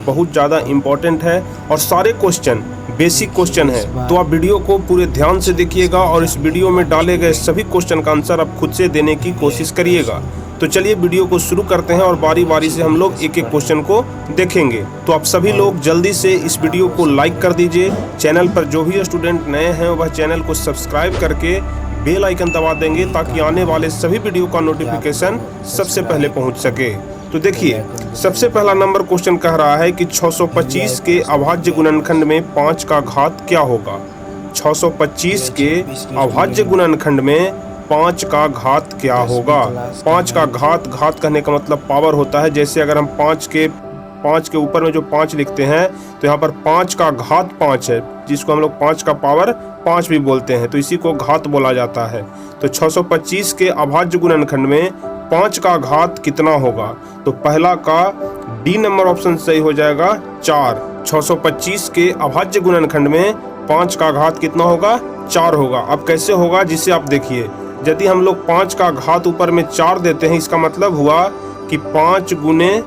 बहुत ज़्यादा इम्पोर्टेंट है और सारे क्वेश्चन बेसिक क्वेश्चन है, तो आप वीडियो को पूरे ध्यान से देखिएगा और इस वीडियो में डाले गए सभी क्वेश्चन का आंसर आप खुद से देने की कोशिश करिएगा। तो चलिए वीडियो को शुरू करते हैं और बारी बारी से हम लोग एक एक क्वेश्चन को देखेंगे। तो आप सभी लोग जल्दी से इस वीडियो को लाइक कर दीजिए। चैनल पर जो भी स्टूडेंट नए हैं वह चैनल को सब्सक्राइब करके बेल आइकन दबा देंगे ताकि आने वाले सभी वीडियो का नोटिफिकेशन सबसे पहले पहुंच सके। तो देखिए, सबसे पहला नंबर क्वेश्चन कह रहा है कि 625 के अभाज्य गुणनखंड में 5 का घात क्या होगा। 625 के अभाज्य गुणनखंड में 5 का घात क्या होगा। 5 का घात कहने का मतलब पावर होता है। जैसे अगर हम 5 के ऊपर में जो 5 लिखते हैं तो यहाँ पर 5 का घात 5 है, जिसको हम लोग 5 का पावर 5 भी बोलते हैं, तो इसी को घात बोला जाता है। तो 625 के अभाज्य गुणनखंड में 5 का घात कितना होगा। तो पहला का डी नंबर ऑप्शन सही हो जाएगा 4। 625 के अभाज्य गुणनखंड में 5 का घात कितना होगा, 4 होगा। अब कैसे होगा, जिसे आप देखिए, यदि हम लोग 5 का घात ऊपर में 4 देते हैं, इसका मतलब हुआ कि 5 गुने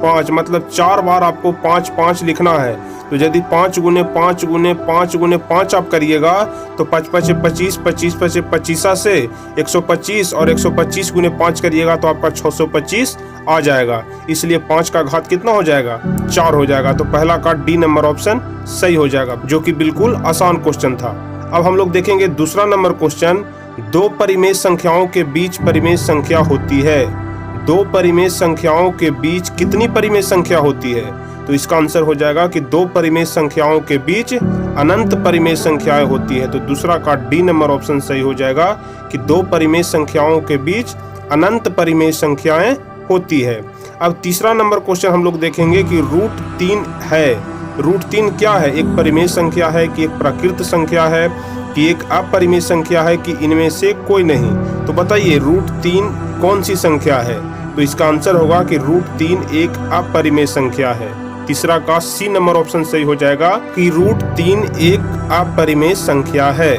5 मतलब 4 बार आपको 5 लिखना है। तो यदि 5 गुने 5 आप करिएगा तो 5 5 25, 25 5 25 से 125 और 125 गुने 5 करिएगा तो आपका 625 आ जाएगा। इसलिए 5 का घात कितना हो जाएगा, 4 हो जाएगा। तो पहला का डी नंबर ऑप्शन सही हो जाएगा, जो कि बिल्कुल आसान क्वेश्चन था। अब हम लोग देखेंगे दूसरा नंबर क्वेश्चन। 2 परिमेय संख्याओं के बीच परिमेय संख्या होती है। 2 परिमेय संख्याओं के बीच कितनी परिमेय संख्या होती है। तो इसका आंसर हो जाएगा कि 2 परिमेय संख्याओं के बीच अनंत परिमेय संख्याएं होती है। तो दूसरा का डी नंबर ऑप्शन सही हो जाएगा कि 2 परिमेय संख्याओं के बीच अनंत परिमेय संख्याएं होती है। अब तीसरा नंबर क्वेश्चन हम लोग देखेंगे कि √3 है। √3 क्या है, एक परिमेय संख्या है कि एक प्राकृत संख्या है कि एक अपरिमेय संख्या है कि इनमें से कोई नहीं। तो बताइए √3 कौन सी संख्या है। तो इसका आंसर होगा कि √3 एक अपरिमेय संख्या है। तीसरा का सी नंबर ऑप्शन सही हो जाएगा कि √3 एक अपरिमेय संख्या है।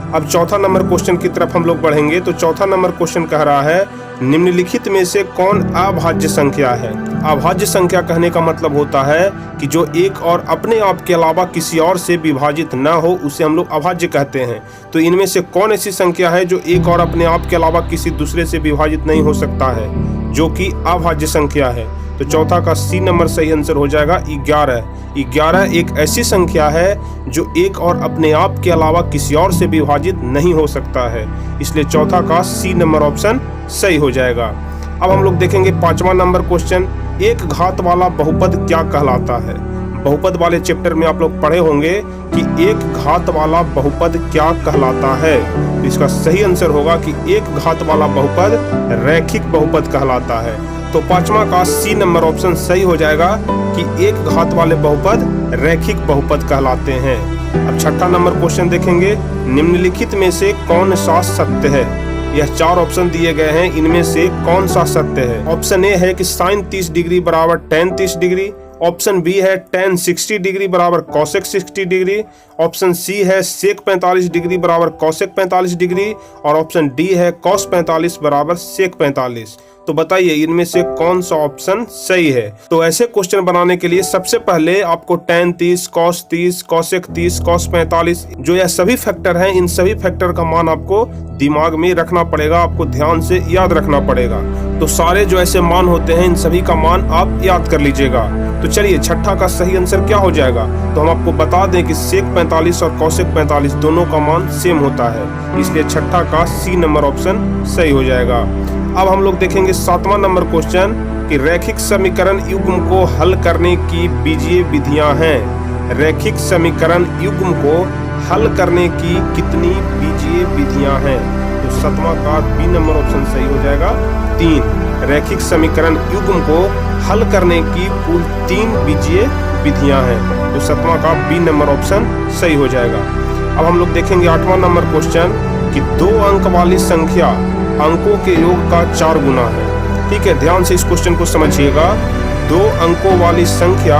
अब चौथा नंबर क्वेश्चन की तरफ हम लोग बढ़ेंगे। तो चौथा नंबर क्वेश्चन कह रहा है, निम्नलिखित में से कौन अभाज्य संख्या है। अभाज्य संख्या कहने का मतलब होता है कि जो एक और अपने आप के अलावा किसी और से विभाजित न हो, उसे हम लोग अभाज्य कहते हैं। तो इनमें से कौन ऐसी संख्या है जो एक और अपने आप के अलावा किसी दूसरे से विभाजित नहीं हो सकता है, जो कि अभाज्य संख्या है। तो चौथा का सी नंबर सही आंसर हो जाएगा 11। 11 एक ऐसी संख्या है जो एक और अपने आप के अलावा किसी और से विभाजित नहीं हो सकता है। इसलिए चौथा का सी नंबर ऑप्शन सही हो जाएगा। अब हम लोग देखेंगे 5वां नंबर क्वेश्चन। एक घात वाला बहुपद क्या कहलाता है। बहुपद वाले चैप्टर में आप लोग पढ़े होंगे कि एक घात वाला बहुपद क्या कहलाता है। तो इसका सही आंसर होगा कि एक घात वाला बहुपद रैखिक बहुपद कहलाता है। तो 5वां का सी नंबर ऑप्शन सही हो जाएगा कि एक घात वाले बहुपद रैखिक बहुपद कहलाते हैं। अब छठा नंबर क्वेश्चन देखेंगे। निम्नलिखित में से कौन सा सत्य है। यह 4 ऑप्शन दिए गए हैं, इनमें से कौन सा सत्य है। ऑप्शन ए है कि sin 30 डिग्री बराबर tan 30 डिग्री। ऑप्शन बी है tan 60 डिग्री बराबर cosec 60 डिग्री। ऑप्शन सी है sec 45 डिग्री बराबर cosec 45 डिग्री। और ऑप्शन डी है cos 45 बराबर sec 45। तो बताइए इनमें से कौन सा ऑप्शन सही है। तो ऐसे क्वेश्चन बनाने के लिए सबसे पहले आपको tan 30, cos 30, cosec 30, cos 45 जो यह सभी फैक्टर हैं, इन सभी फैक्टर का मान आपको दिमाग में रखना पड़ेगा, आपको ध्यान से याद रखना पड़ेगा। तो सारे जो ऐसे मान होते हैं, इन सभी का मान आप याद कर लीजिएगा। तो चलिए छठा का सही आंसर क्या हो जाएगा। तो हम आपको बता दें कि sec 45 और cosec 45 दोनों का मान सेम होता है। इसलिए छठा का सी नंबर ऑप्शन सही हो जाएगा। अब हम लोग देखेंगे 7वां नंबर क्वेश्चन कि रैखिक समीकरण युग्म को हल करने की बीजीय विधियां हैं। रैखिक समीकरण युग्म को हल करने की कितनी बीजीय विधियां हैं। तो 7वां का बी नंबर ऑप्शन सही हो जाएगा 3। रैखिक समीकरण युग्म को हल करने की कुल 3 बीजीय विधियां हैं। तो 7वां का बी नंबर ऑप्शन सही हो जाएगा। अब हम लोग देखेंगे 8वां नंबर क्वेश्चन कि 2 अंक वाली संख्या अंकों के योग का 4 गुना है। ठीक है, ध्यान से इस क्वेश्चन को समझिएगा। 2 अंकों वाली संख्या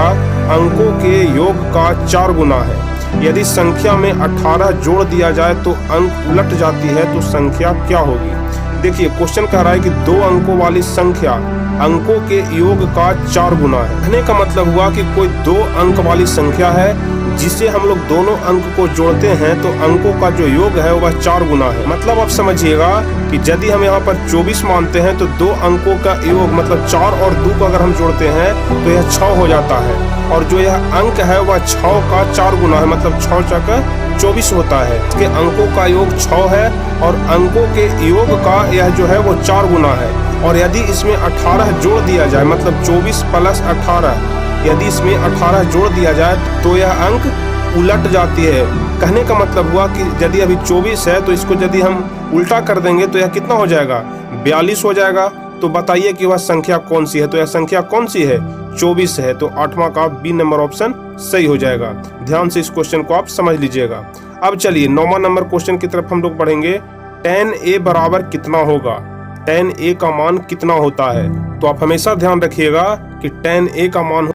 अंकों के योग का 4 गुना है। यदि संख्या में 18 जोड़ दिया जाए तो अंक उलट जाती है, तो संख्या क्या होगी। देखिए क्वेश्चन कह रहा है कि 2 अंकों वाली संख्या अंकों के योग का 4 गुना है। कहने का मतलब हुआ कि कोई 2 अंक वाली संख्या है जिसे हम लोग दोनों अंक को जोड़ते हैं तो अंकों का जो योग है वह 4 गुना है। मतलब आप समझिएगा कि यदि हम यहाँ पर 24 मानते हैं तो 2 अंकों का योग मतलब 4 और 2 को अगर हम जोड़ते हैं तो यह 6 हो जाता है, और जो यह अंक है वह 6 का 4 गुना है, मतलब 6 चौका 24 होता है। इसके अंकों का योग 6 है और अंकों के योग का यह जो है वो 4 गुना है। और यदि इसमें 18 जोड़ दिया जाए, मतलब 24 प्लस 18, यदि इसमें 18 जोड़ दिया जाए तो यह अंक उलट जाती है। कहने का मतलब हुआ कि यदि अभी 24 है तो इसको यदि हम उल्टा कर देंगे तो यह कितना हो जाएगा, 42 हो जाएगा। तो बताइए कि वह संख्या कौन सी है। तो यह संख्या कौन सी है, 24 है। तो 8वां का बी नंबर ऑप्शन सही हो जाएगा। ध्यान से इस क्वेश्चन को आप समझ लीजिएगा। अब चलिए 9वां नंबर क्वेश्चन की तरफ हम लोग बढ़ेंगे। tan a बराबर कितना होगा, tan a का मान कितना होता है। तो आप हमेशा ध्यान रखिएगा कि tan a का मान